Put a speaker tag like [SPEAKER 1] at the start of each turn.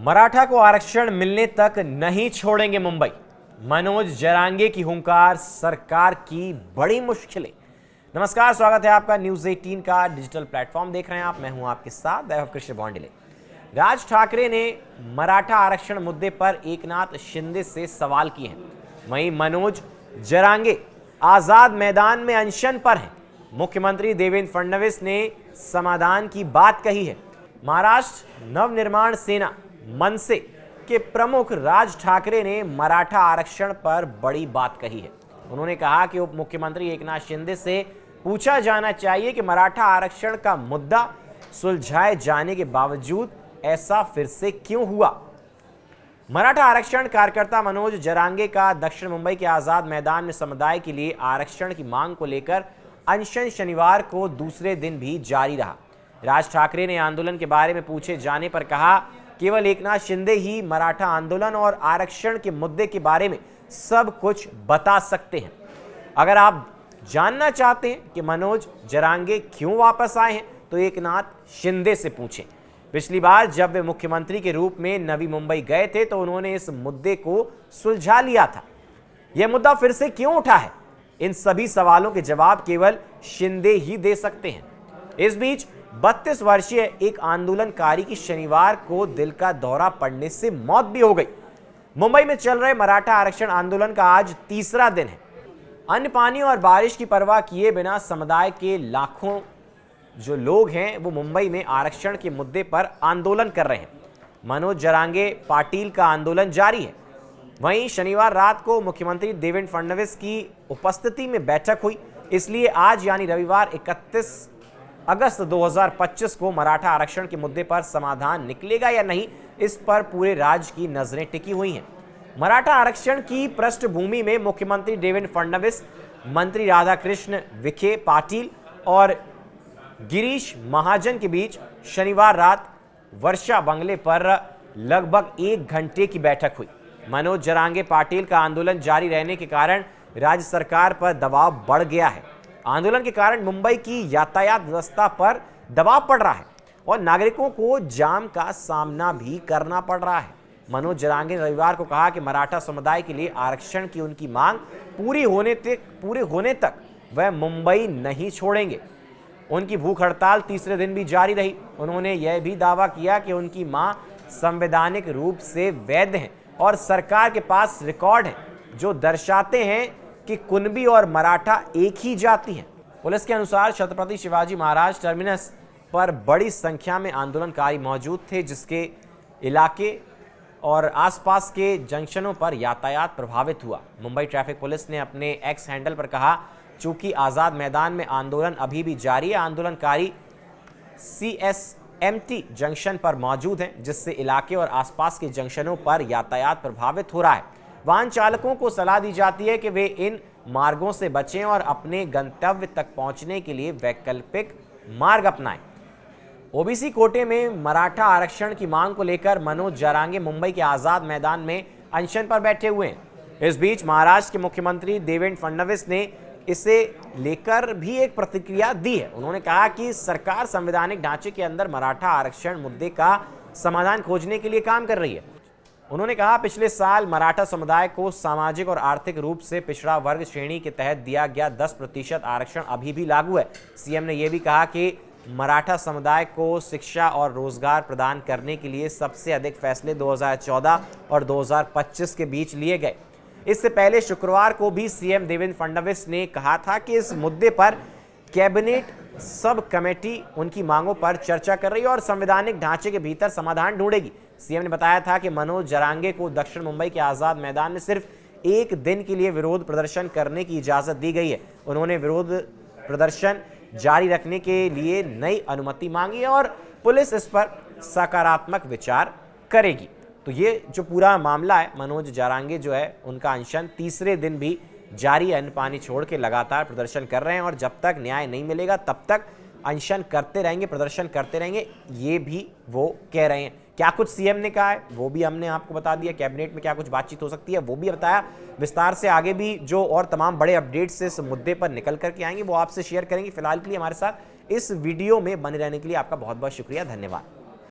[SPEAKER 1] मराठा को आरक्षण मिलने तक नहीं छोड़ेंगे मुंबई। मनोज जरांगे की हुंकार, सरकार की बड़ी मुश्किलें। नमस्कार, स्वागत है आपका न्यूज 18 का डिजिटल प्लेटफॉर्म देख रहे हैं आप। मैं हूं आपके साथ दैव कृष्ण बॉन्डिले। राज ठाकरे ने मराठा आरक्षण मुद्दे पर एकनाथ शिंदे से सवाल किए हैं। वहीं मनोज जरांगे आजाद मैदान में अनशन पर हैं। मुख्यमंत्री देवेंद्र फडणवीस ने समाधान की बात कही है। महाराष्ट्र नवनिर्माण सेना मनसे के प्रमुख राज ठाकरे ने मराठा आरक्षण पर बड़ी बात कही है। उन्होंने कहा कि उप मुख्यमंत्री एकनाथ शिंदे से पूछा जाना चाहिए कि मराठा आरक्षण का मुद्दा सुलझाए जाने के बावजूद ऐसा फिर से क्यों हुआ। मराठा आरक्षण कार्यकर्ता मनोज जरांगे का दक्षिण मुंबई के आजाद मैदान में समुदाय के लिए आरक्षण की मांग को लेकर अनशन शनिवार को दूसरे दिन भी जारी रहा। राज ठाकरे ने आंदोलन के बारे में पूछे जाने पर कहा, केवल एकनाथ शिंदे ही मराठा आंदोलन और आरक्षण के मुद्दे के बारे में सब कुछ बता सकते हैं। अगर आप जानना चाहते हैं कि मनोज जरांगे क्यों वापस आए हैं तो एकनाथ शिंदे से पूछें। पिछली बार जब वे मुख्यमंत्री के रूप में नवी मुंबई गए थे तो उन्होंने इस मुद्दे को सुलझा लिया था। यह मुद्दा फिर से क्यों उठा है, इन सभी सवालों के जवाब केवल शिंदे ही दे सकते हैं। इस बीच 32 वर्षीय एक आंदोलनकारी की शनिवार को दिल का दौरा पड़ने से मौत भी हो गई। मुंबई में चल रहे मराठा आरक्षण आंदोलन का आज तीसरा दिन है। अन्न पानी और बारिश की परवाह किए बिना समुदाय के लाखों जो लोग हैं वो मुंबई में आरक्षण के मुद्दे पर आंदोलन कर रहे हैं। मनोज जरांगे पाटिल का आंदोलन जारी है। वहीं शनिवार रात को मुख्यमंत्री देवेंद्र फडणवीस की उपस्थिति में बैठक हुई, इसलिए आज यानी रविवार 31 अगस्त 2025 को मराठा आरक्षण के मुद्दे पर समाधान निकलेगा या नहीं, इस पर पूरे राज्य की नजरें टिकी हुई हैं। मराठा आरक्षण की पृष्ठभूमि में मुख्यमंत्री देवेंद्र फडणवीस, मंत्री राधाकृष्ण विखे पाटिल और गिरीश महाजन के बीच शनिवार रात वर्षा बंगले पर लगभग 1 घंटे की बैठक हुई। मनोज जरांगे पाटिल का आंदोलन जारी रहने के कारण राज्य सरकार पर दबाव बढ़ गया है। आंदोलन के कारण मुंबई की यातायात व्यवस्था पर दबाव पड़ रहा है और नागरिकों को जाम का सामना भी करना पड़ रहा है। मनोज जरांगे ने रविवार को कहा कि मराठा समुदाय के लिए आरक्षण की उनकी मांग पूरे होने तक वह मुंबई नहीं छोड़ेंगे। उनकी भूख हड़ताल तीसरे दिन भी जारी रही। उन्होंने यह भी दावा किया कि उनकी मां संवैधानिक रूप से वैध हैं और सरकार के पास रिकॉर्ड हैं जो दर्शाते हैं कि कुनबी और मराठा एक ही जाति हैं। पुलिस के अनुसार छत्रपति शिवाजी महाराज टर्मिनस पर बड़ी संख्या में आंदोलनकारी मौजूद थे, जिसके इलाके और आसपास के जंक्शनों पर यातायात प्रभावित हुआ। मुंबई ट्रैफिक पुलिस ने अपने एक्स हैंडल पर कहा, चूंकि आजाद मैदान में आंदोलन अभी भी जारी है, आंदोलनकारी CSMT जंक्शन पर मौजूद हैं, जिससे इलाके और आसपास के जंक्शनों पर यातायात प्रभावित हो रहा है। वाहन चालकों को सलाह दी जाती है कि वे इन मार्गों से बचें और अपने गंतव्य तक पहुंचने के लिए वैकल्पिक मार्ग अपनाएं। ओबीसी कोटे में मराठा आरक्षण की मांग को लेकर मनोज जरांगे मुंबई के आजाद मैदान में अनशन पर बैठे हुए हैं। इस बीच महाराष्ट्र के मुख्यमंत्री देवेंद्र फडणवीस ने इसे लेकर भी एक प्रतिक्रिया दी है। उन्होंने कहा कि सरकार संवैधानिक ढांचे के अंदर मराठा आरक्षण मुद्दे का समाधान खोजने के लिए काम कर रही है। उन्होंने कहा, पिछले साल मराठा समुदाय को सामाजिक और आर्थिक रूप से पिछड़ा वर्ग श्रेणी के तहत दिया गया 10% आरक्षण अभी भी लागू है। सीएम ने यह भी कहा कि मराठा समुदाय को शिक्षा और रोजगार प्रदान करने के लिए सबसे अधिक फैसले 2014 और 2025 के बीच लिए गए। इससे पहले शुक्रवार को भी सीएम देवेंद्र फडणवीस ने कहा था कि इस मुद्दे पर कैबिनेट सब कमेटी उनकी मांगों पर चर्चा कर रही है और संवैधानिक ढांचे के भीतर समाधान ढूंढेगी। सीएम ने बताया था कि मनोज जरांगे को दक्षिण मुंबई के आजाद मैदान में सिर्फ 1 दिन के लिए विरोध प्रदर्शन करने की इजाजत दी गई है। उन्होंने विरोध प्रदर्शन जारी रखने के लिए नई अनुमति मांगी है और पुलिस इस पर सकारात्मक विचार करेगी। तो ये जो पूरा मामला है, मनोज जरांगे जो है उनका अनशन तीसरे दिन भी जारी है। अन्न पानी छोड़ के लगातार प्रदर्शन कर रहे हैं और जब तक न्याय नहीं मिलेगा तब तक अनशन करते रहेंगे, प्रदर्शन करते रहेंगे, ये भी वो कह रहे हैं। क्या कुछ सीएम ने कहा है वो भी हमने आपको बता दिया। कैबिनेट में क्या कुछ बातचीत हो सकती है वो भी बताया। विस्तार से आगे भी जो और तमाम बड़े अपडेट्स इस मुद्दे पर निकल करके आएंगे वो आपसे शेयर करेंगे। फिलहाल के लिए हमारे साथ इस वीडियो में बने रहने के लिए आपका बहुत बहुत शुक्रिया, धन्यवाद।